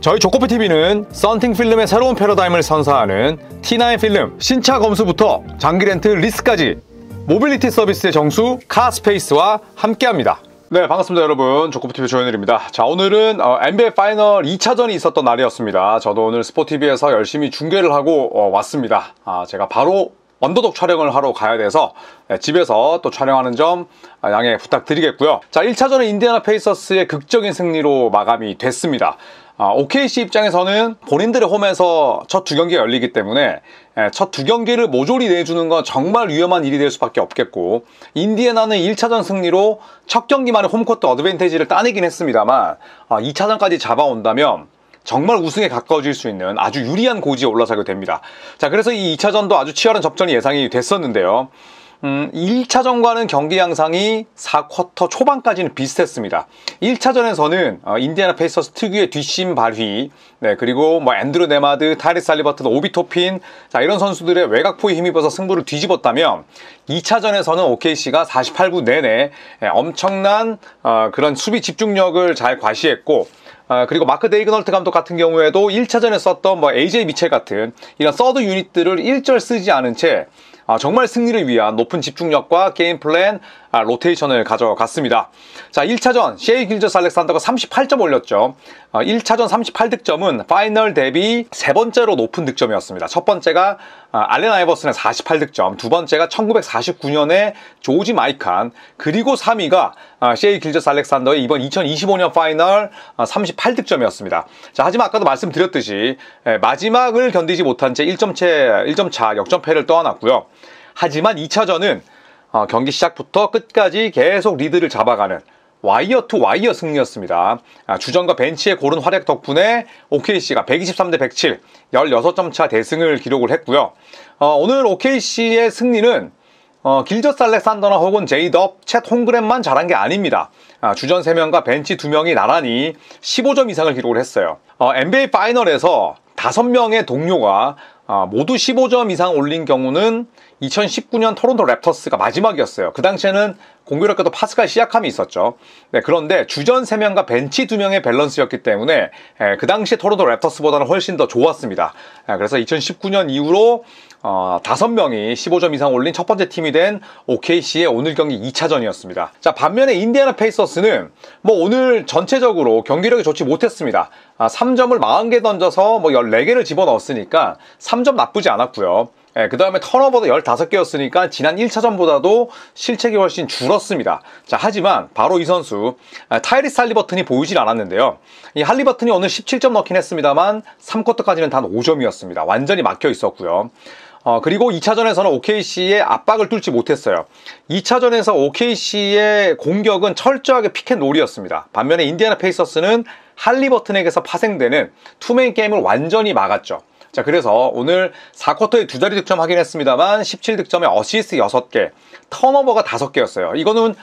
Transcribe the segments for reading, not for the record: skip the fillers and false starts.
저희 조코피TV는 썬팅 필름의 새로운 패러다임을 선사하는 T9 필름 신차 검수부터 장기 렌트 리스까지 모빌리티 서비스의 정수 카스페이스와 함께합니다. 네, 반갑습니다 여러분. 조코피TV 조현일입니다. 자, 오늘은 NBA 파이널 2차전이 있었던 날이었습니다. 저도 오늘 스포티비에서 열심히 중계를 하고 왔습니다. 제가 바로 언더독 촬영을 하러 가야 돼서 집에서 또 촬영하는 점 양해 부탁드리겠고요. 자, 1차전은 인디애나 페이서스의 극적인 승리로 마감이 됐습니다. OKC 입장에서는 본인들의 홈에서 첫 두 경기가 열리기 때문에 첫 두 경기를 모조리 내주는 건 정말 위험한 일이 될 수밖에 없겠고, 인디애나는 1차전 승리로 첫 경기만의 홈코트 어드밴티지를 따내긴 했습니다만 2차전까지 잡아온다면 정말 우승에 가까워질 수 있는 아주 유리한 고지에 올라서게 됩니다. 자, 그래서 이 2차전도 아주 치열한 접전이 예상이 됐었는데요. 1차전과는 경기 양상이 4쿼터 초반까지는 비슷했습니다. 1차전에서는 인디애나 페이서스 특유의 뒷심 발휘, 그리고 앤드루 네마드, 타이리스 할리버튼, 오비 토핀, 자, 이런 선수들의 외곽포에 힘입어서 승부를 뒤집었다면 2차전에서는 OKC가 48분 내내 엄청난 그런 수비 집중력을 잘 과시했고, 그리고 마크 데이그널트 감독 같은 경우에도 1차전에 썼던 AJ 미첼 같은 이런 서드 유닛들을 일절 쓰지 않은 채 정말 승리를 위한 높은 집중력과 게임 플랜, 로테이션을 가져갔습니다. 자, 1차전 셰이 길저스 알렉산더가 38점 올렸죠. 1차전 38득점은 파이널 대비 세 번째로 높은 득점이었습니다. 첫 번째가 알렌 아이버슨의 48득점, 두 번째가 1949년에 조지 마이칸, 그리고 3위가 셰이 길저스 알렉산더의 이번 2025년 파이널 38득점이었습니다. 자, 하지만 아까도 말씀드렸듯이 마지막을 견디지 못한 채 1점 차 역전패를 떠안았고요. 하지만 2차전은 경기 시작부터 끝까지 계속 리드를 잡아가는 와이어 투 와이어 승리였습니다. 주전과 벤치의 고른 활약 덕분에 OKC가 123대 107, 16점 차 대승을 기록을 했고요. 오늘 OKC의 승리는 길저스 알렉산더나 혹은 제이덥, 챗 홈그램만 잘한 게 아닙니다. 주전 3명과 벤치 2명이 나란히 15점 이상을 기록을 했어요. NBA 파이널에서 5명의 동료가 모두 15점 이상 올린 경우는 2019년 토론토 랩터스가 마지막이었어요. 그 당시에는 공교롭게도 파스칼 시아캄이 있었죠. 그런데 주전 3명과 벤치 2명의 밸런스였기 때문에 그 당시 토론토 랩터스보다는 훨씬 더 좋았습니다. 그래서 2019년 이후로 5명이 15점 이상 올린 첫 번째 팀이 된 OKC의 오늘 경기 2차전이었습니다. 자, 반면에 인디애나 페이서스는 오늘 전체적으로 경기력이 좋지 못했습니다. 3점을 40개 던져서 14개를 집어넣었으니까 3점 나쁘지 않았고요. 그 다음에 턴오버도 15개였으니까 지난 1차전보다도 실책이 훨씬 줄었습니다. 자, 하지만 바로 이 선수 타이리스 할리버튼이 보이질 않았는데요. 이 할리버튼이 오늘 17점 넣긴 했습니다만 3쿼터까지는 단 5점이었습니다. 완전히 막혀 있었고요. 그리고 2차전에서는 OKC의 압박을 뚫지 못했어요. 2차전에서 OKC의 공격은 철저하게 픽앤롤이었습니다. 반면에 인디애나 페이서스는 할리버튼에게서 파생되는 투메인 게임을 완전히 막았죠. 자, 그래서 오늘 4쿼터에 두 자리 득점 하긴 했습니다만 17득점에 어시스트 6개, 턴오버가 5개였어요. 이거는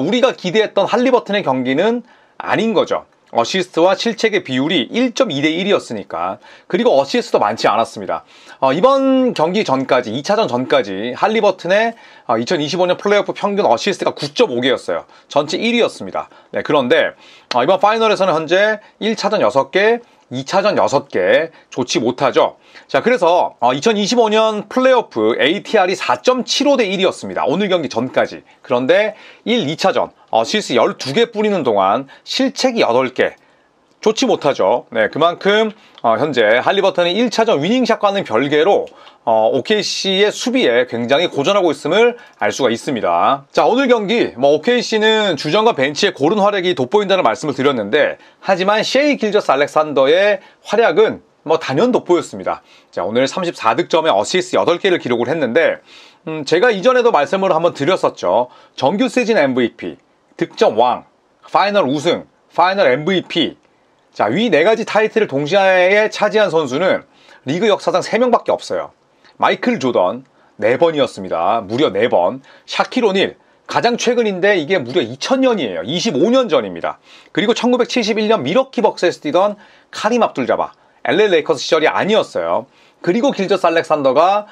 우리가 기대했던 할리버튼의 경기는 아닌 거죠. 어시스트와 실책의 비율이 1.2대 1이었으니까. 그리고 어시스트도 많지 않았습니다. 이번 경기 전까지, 2차전 전까지 할리버튼의 2025년 플레이오프 평균 어시스트가 9.5개였어요. 전체 1위였습니다. 그런데 이번 파이널에서는 현재 1차전 6개, 2차전 6개, 좋지 못하죠. 자, 그래서 2025년 플레이오프 ATR이 4.75대 1이었습니다. 오늘 경기 전까지. 그런데 1, 2차전 어시스트 12개 뿌리는 동안 실책이 8개. 좋지 못하죠. 그만큼 현재 할리버튼이 1차전 위닝샷과는 별개로 OKC의 수비에 굉장히 고전하고 있음을 알 수가 있습니다. 자, 오늘 경기 OKC는 주전과 벤치의 고른 활약이 돋보인다는 말씀을 드렸는데, 하지만 셰이 길저스 알렉산더의 활약은 단연 돋보였습니다. 자, 오늘 34득점에 어시스트 8개를 기록을 했는데, 제가 이전에도 말씀을 한번 드렸었죠. 정규 시즌 MVP, 득점 왕, 파이널 우승, 파이널 MVP. 자, 위 4가지 타이틀을 동시에 차지한 선수는 리그 역사상 3명밖에 없어요. 마이클 조던 4번이었습니다. 무려 4번. 샤킬 오닐 가장 최근인데 이게 무려 2000년이에요. 25년 전입니다. 그리고 1971년 미러키 벅스에서 뛰던 카림 압둘자바, LA 레이커스 시절이 아니었어요. 그리고 길저스 알렉산더가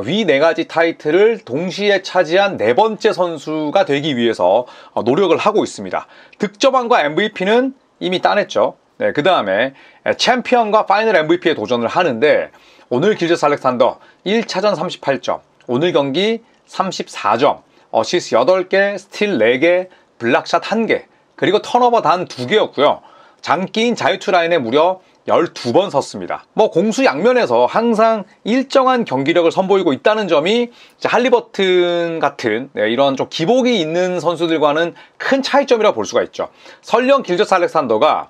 위 4가지 타이틀을 동시에 차지한 4번째 선수가 되기 위해서 노력을 하고 있습니다. 득점왕과 MVP는 이미 따냈죠. 네, 그 다음에 챔피언과 파이널 MVP에 도전을 하는데 오늘 길저스 알렉산더 1차전 38점, 오늘 경기 34점, 어시스트 8개, 스틸 4개, 블락샷 1개, 그리고 턴오버 단 2개였고요. 장기인 자유투 라인에 무려 12번 섰습니다. 공수 양면에서 항상 일정한 경기력을 선보이고 있다는 점이 할리버튼 같은 이런 좀 기복이 있는 선수들과는 큰 차이점이라고 볼 수가 있죠. 설령 길저스 알렉산더가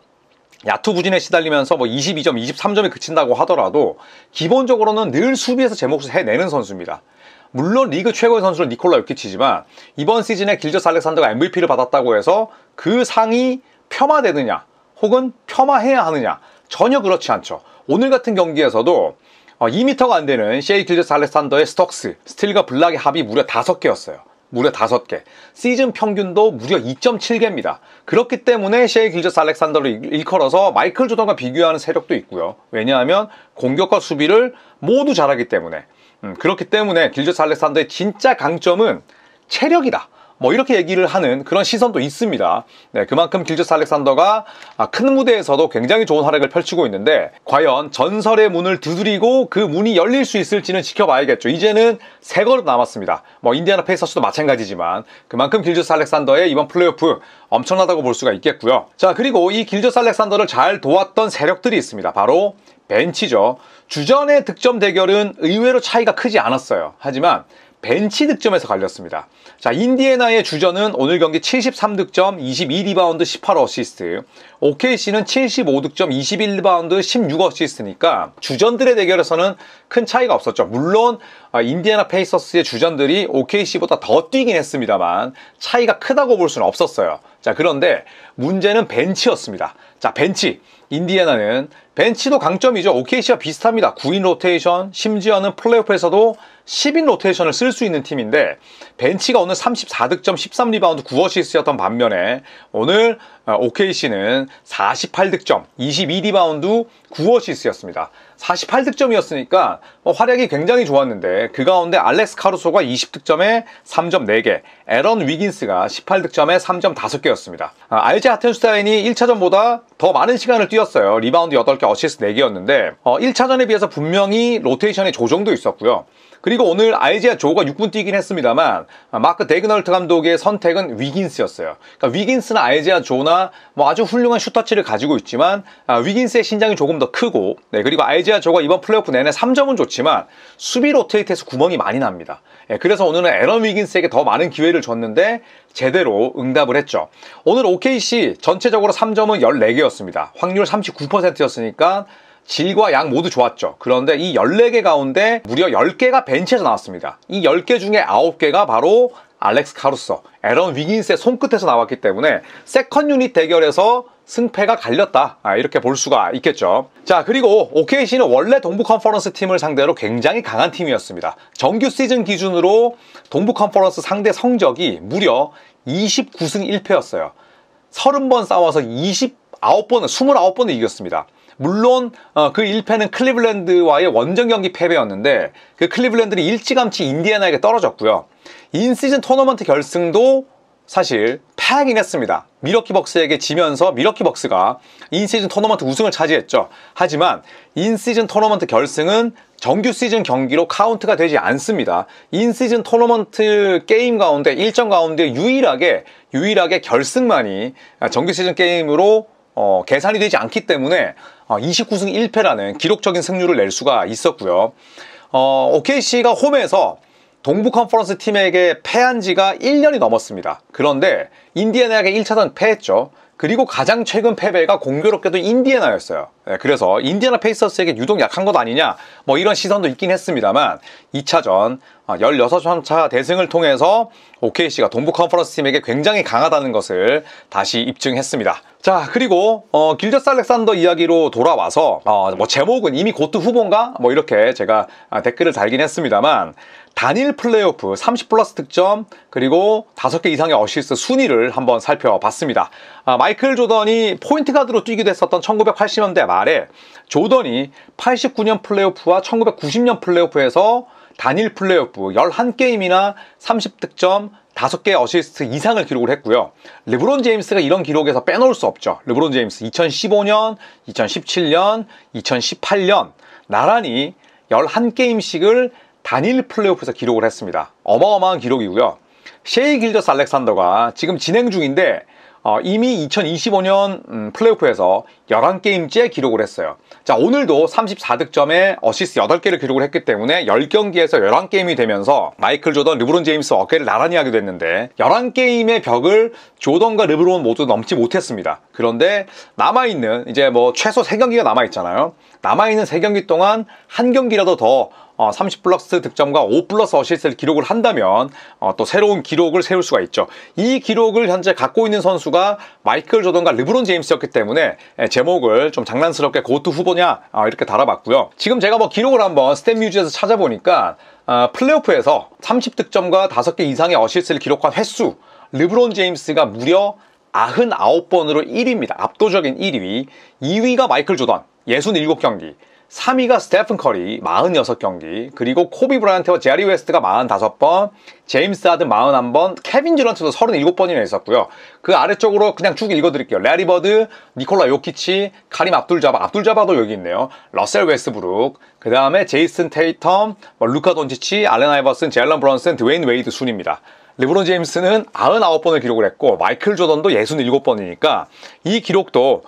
야투 부진에 시달리면서 22점, 23점에 그친다고 하더라도 기본적으로는 늘 수비에서 제 몫을 해내는 선수입니다. 물론 리그 최고의 선수는 니콜라 요키치지만 이번 시즌에 길저스 알렉산더가 MVP를 받았다고 해서 그 상이 폄하되느냐 혹은 폄하해야 하느냐, 전혀 그렇지 않죠. 오늘 같은 경기에서도 2m가 안 되는 셰이 길저스 알렉산더의 스톡스, 스틸과 블락의 합이 무려 5개였어요. 무려 5개. 시즌 평균도 무려 2.7개입니다. 그렇기 때문에 셰이 길저스 알렉산더를 일컬어서 마이클 조던과 비교하는 세력도 있고요. 왜냐하면 공격과 수비를 모두 잘하기 때문에. 그렇기 때문에 길저스 알렉산더의 진짜 강점은 체력이다. 이렇게 얘기를 하는 그런 시선도 있습니다. 네, 그만큼 길저스 알렉산더가 큰 무대에서도 굉장히 좋은 활약을 펼치고 있는데 과연 전설의 문을 두드리고 그 문이 열릴 수 있을지는 지켜봐야겠죠. 이제는 3걸음 남았습니다. 인디애나 페이서스도 마찬가지지만 그만큼 길저스 알렉산더의 이번 플레이오프 엄청나다고 볼 수가 있겠고요. 자, 그리고 이 길저스 알렉산더를 잘 도왔던 세력들이 있습니다. 바로 벤치죠. 주전의 득점 대결은 의외로 차이가 크지 않았어요. 하지만 벤치 득점에서 갈렸습니다. 자, 인디애나의 주전은 오늘 경기 73득점, 22리바운드, 18어시스트. OKC는 75득점, 21리바운드, 16어시스트니까 주전들의 대결에서는 큰 차이가 없었죠. 물론 인디애나 페이서스의 주전들이 OKC보다 더 뛰긴 했습니다만 차이가 크다고 볼 수는 없었어요. 자, 그런데 문제는 벤치였습니다. 자, 벤치. 인디애나는 벤치도 강점이죠. OKC와 비슷합니다. 9인 로테이션, 심지어는 플레이오프에서도 10인 로테이션을 쓸 수 있는 팀인데 벤치가 오늘 34득점, 13리바운드, 9어시스트였던 반면에 오늘 OKC는 48득점, 22리바운드, 9어시스트였습니다. 48득점이었으니까 활약이 굉장히 좋았는데 그 가운데 알렉스 카루소가 20득점에 3점 4개, 에런 위긴스가 18득점에 3점 5개였습니다. RJ 하텐슈타인이 1차전보다 더 많은 시간을 뛰었어요. 리바운드 8개, 어시스트 4개였는데 1차전에 비해서 분명히 로테이션의 조정도 있었고요. 그리고 오늘 아이지아 조가 6분 뛰긴 했습니다만 마크 데그널트 감독의 선택은 위긴스였어요. 그러니까 위긴스나 아이지아 조나 아주 훌륭한 슈터치를 가지고 있지만 위긴스의 신장이 조금 더 크고 그리고 아이지아 조가 이번 플레이오프 내내 3점은 좋지만 수비 로테이트에서 구멍이 많이 납니다. 그래서 오늘은 에런 위긴스에게 더 많은 기회를 줬는데 제대로 응답을 했죠. 오늘 OKC 전체적으로 3점은 14개였습니다. 확률 39%였으니까 질과 양 모두 좋았죠. 그런데 이 14개 가운데 무려 10개가 벤치에서 나왔습니다. 이 10개 중에 9개가 바로 알렉스 카루소, 에런 위긴스의 손끝에서 나왔기 때문에 세컨 유닛 대결에서 승패가 갈렸다, 이렇게 볼 수가 있겠죠. 자, 그리고 OKC는 원래 동부 컨퍼런스 팀을 상대로 굉장히 강한 팀이었습니다. 정규 시즌 기준으로 동부 컨퍼런스 상대 성적이 무려 29승 1패였어요. 30번 싸워서 29번을 이겼습니다. 물론 그 1패는 클리블랜드와의 원정 경기 패배였는데 그 클리블랜드는 일찌감치 인디애나에게 떨어졌고요. 인시즌 토너먼트 결승도 사실 패하긴 했습니다. 밀워키 벅스에게 지면서 밀워키 벅스가 인시즌 토너먼트 우승을 차지했죠. 하지만 인시즌 토너먼트 결승은 정규 시즌 경기로 카운트가 되지 않습니다. 인시즌 토너먼트 게임 가운데 일정 가운데 유일하게 결승만이 정규 시즌 게임으로 계산이 되지 않기 때문에 29승 1패라는 기록적인 승률을 낼 수가 있었고요. OKC가 홈에서 동부 컨퍼런스 팀에게 패한 지가 1년이 넘었습니다. 그런데 인디애나에게 1차전 패했죠. 그리고 가장 최근 패배가 공교롭게도 인디애나였어요. 그래서 인디애나 페이서스에게 유독 약한 것 아니냐 이런 시선도 있긴 했습니다만 2차전 16점차 대승을 통해서 OKC가 동부 컨퍼런스 팀에게 굉장히 강하다는 것을 다시 입증했습니다. 자, 그리고 길저스 알렉산더 이야기로 돌아와서 제목은 이미 고트 후보인가? 이렇게 제가 댓글을 달긴 했습니다만 단일 플레이오프 30 플러스 득점 그리고 5개 이상의 어시스트 순위를 한번 살펴봤습니다. 마이클 조던이 포인트 가드로 뛰기도 했었던 1980년대 말에 조던이 89년 플레이오프와 1990년 플레이오프에서 단일 플레이오프 11게임이나 30득점 5개 어시스트 이상을 기록을 했고요. 르브론 제임스가 이런 기록에서 빼놓을 수 없죠. 르브론 제임스 2015년, 2017년, 2018년 나란히 11게임씩을 단일 플레이오프에서 기록을 했습니다. 어마어마한 기록이고요. 셰이 길저스 알렉산더가 지금 진행 중인데 이미 2025년 플레이오프에서 11게임째 기록을 했어요. 자, 오늘도 34득점에 어시스트 8개를 기록을 했기 때문에 10경기에서 11게임이 되면서 마이클 조던, 르브론 제임스 어깨를 나란히 하게 됐는데 11게임의 벽을 조던과 르브론 모두 넘지 못했습니다. 그런데 남아있는 이제 뭐 최소 3경기가 남아있잖아요. 남아있는 3경기 동안 한 경기라도 더 30 플러스 득점과 5 플러스 어시스트를 기록을 한다면 또 새로운 기록을 세울 수가 있죠. 이 기록을 현재 갖고 있는 선수가 마이클 조던과 르브론 제임스였기 때문에 제목을 좀 장난스럽게 고트 후보냐 이렇게 달아봤고요. 지금 제가 뭐 기록을 한번 스탯뮤즈에서 찾아보니까 플레이오프에서 30득점과 5개 이상의 어시스트를 기록한 횟수 르브론 제임스가 무려 99번으로 1위입니다. 압도적인 1위. 2위가 마이클 조던 67경기, 3위가 스테픈 커리 46경기, 그리고 코비 브라이언트와 제리 웨스트가 45번, 제임스 하든 41번, 케빈 듀런트도 37번이나 있었고요. 그 아래쪽으로 그냥 쭉 읽어드릴게요. 래리 버드, 니콜라 요키치, 카림 압둘자바도 여기 있네요. 러셀 웨스브룩, 그 다음에 제이슨 테이텀, 루카 돈치치, 알렌 아이버슨, 제일런 브런슨, 드웨인 웨이드 순입니다. 르브론 제임스는 99번을 기록을 했고 마이클 조던도 67번이니까 이 기록도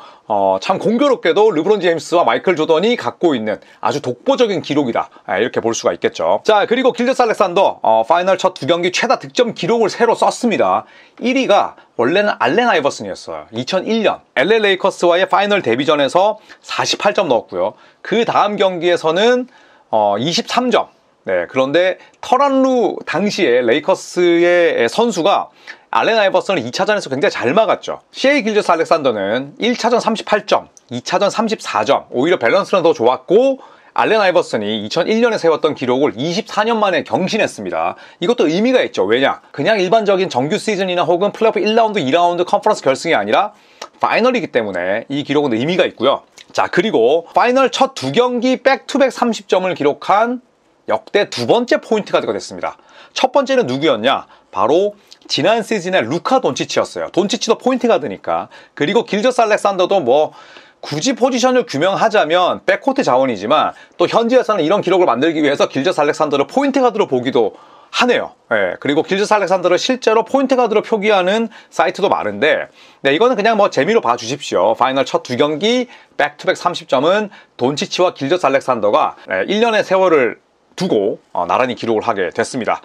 참 공교롭게도 르브론 제임스와 마이클 조던이 갖고 있는 아주 독보적인 기록이다 이렇게 볼 수가 있겠죠. 자, 그리고 길저스 알렉산더 파이널 첫 2경기 최다 득점 기록을 새로 썼습니다. 1위가 원래는 알렌 아이버슨이었어요. 2001년 LA 레이커스와의 파이널 데뷔전에서 48점 넣었고요. 그 다음 경기에서는 23점. 네, 그런데 터란루 당시에 레이커스의 선수가 알렌 아이버슨을 2차전에서 굉장히 잘 막았죠. 셰이 길저스 알렉산더는 1차전 38점, 2차전 34점, 오히려 밸런스는 더 좋았고 알렌 아이버슨이 2001년에 세웠던 기록을 24년 만에 경신했습니다. 이것도 의미가 있죠. 왜냐? 그냥 일반적인 정규 시즌이나 혹은 플레이오프 1라운드, 2라운드 컨퍼런스 결승이 아니라 파이널이기 때문에 이 기록은 의미가 있고요. 자, 그리고 파이널 첫 2경기 백투백 30점을 기록한 역대 2번째 포인트 가드가 됐습니다. 첫 번째는 누구였냐? 바로 지난 시즌에 루카 돈치치였어요. 돈치치도 포인트 가드니까. 그리고 길저스 알렉산더도 뭐 굳이 포지션을 규명하자면 백코트 자원이지만 또 현지에서는 이런 기록을 만들기 위해서 길저스 알렉산더를 포인트 가드로 보기도 하네요. 네, 그리고 길저스 알렉산더를 실제로 포인트 가드로 표기하는 사이트도 많은데 네, 이거는 그냥 뭐 재미로 봐주십시오. 파이널 첫 2경기 백투백 30점은 돈치치와 길저스 알렉산더가 1년의 세월을 두고 나란히 기록을 하게 됐습니다.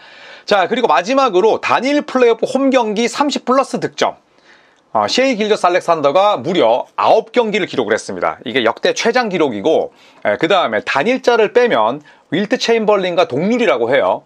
자, 그리고 마지막으로 단일 플레이오프 홈 경기 30 플러스 득점 셰이 길저스 알렉산더가 무려 9경기를 기록을 했습니다. 이게 역대 최장 기록이고 그 다음에 단일자를 빼면 윌트 체인벌린과 동률이라고 해요.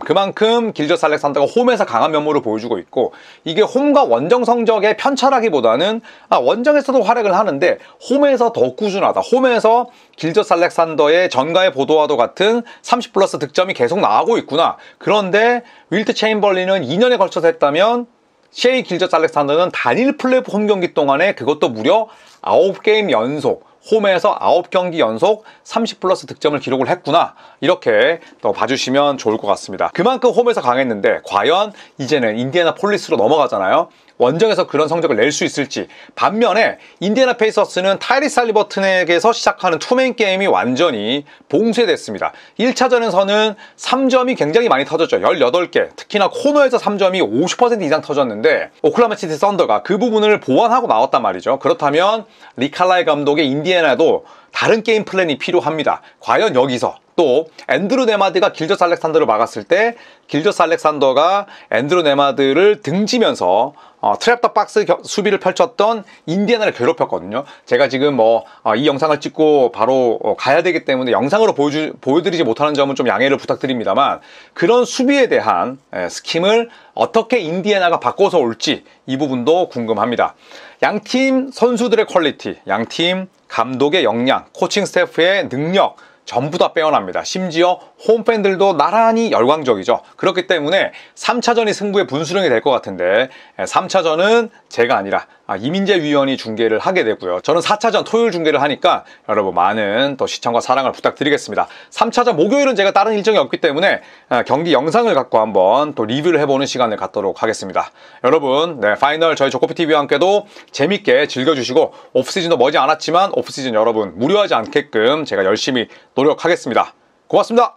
그만큼 길저스 알렉산더가 홈에서 강한 면모를 보여주고 있고 이게 홈과 원정 성적의 편차라기보다는 원정에서도 활약을 하는데 홈에서 더 꾸준하다. 홈에서 길저스 알렉산더의 전가의 보도와도 같은 30 플러스 득점이 계속 나오고 있구나. 그런데 윌트 체인벌린은 2년에 걸쳐서 했다면 셰이 길저스 알렉산더는 단일 플레이오프 홈 경기 동안에 그것도 무려 9게임 연속 홈에서 9경기 연속 30 플러스 득점을 기록을 했구나. 이렇게 또 봐주시면 좋을 것 같습니다. 그만큼 홈에서 강했는데 과연 이제는 인디애나폴리스로 넘어가잖아요. 원정에서 그런 성적을 낼 수 있을지. 반면에 인디애나 페이서스는 타이리스 할리버튼에게서 시작하는 투맨 게임이 완전히 봉쇄됐습니다. 1차전에서는 3점이 굉장히 많이 터졌죠. 18개. 특히나 코너에서 3점이 50% 이상 터졌는데 오클라호마 시티 썬더가 그 부분을 보완하고 나왔단 말이죠. 그렇다면 리 칼라이 감독의 인디애나도 다른 게임 플랜이 필요합니다. 과연 여기서 또 앤드루 네마드가 길저스 알렉산더를 막았을 때 길저스 알렉산더가 앤드루 네마드를 등지면서 트랩 더 박스 수비를 펼쳤던 인디애나를 괴롭혔거든요. 제가 지금 이 영상을 찍고 바로 가야 되기 때문에 영상으로 보여드리지 못하는 점은 좀 양해를 부탁드립니다만 그런 수비에 대한 스킴을 어떻게 인디애나가 바꿔서 올지 이 부분도 궁금합니다. 양팀 선수들의 퀄리티, 양팀 감독의 역량, 코칭 스태프의 능력 전부 다 빼어납니다. 심지어 홈팬들도 나란히 열광적이죠. 그렇기 때문에 3차전이 승부의 분수령이 될 것 같은데 3차전은 제가 아니라 이민재 위원이 중계를 하게 되고요. 저는 4차전 토요일 중계를 하니까 여러분 많은 또 시청과 사랑을 부탁드리겠습니다. 3차전 목요일은 제가 다른 일정이 없기 때문에 경기 영상을 갖고 한번 또 리뷰를 해보는 시간을 갖도록 하겠습니다. 여러분, 파이널 저희 조코피TV와 함께도 재밌게 즐겨주시고 오프시즌도 머지 않았지만 오프시즌 여러분 무료하지 않게끔 제가 열심히 노력하겠습니다. 고맙습니다.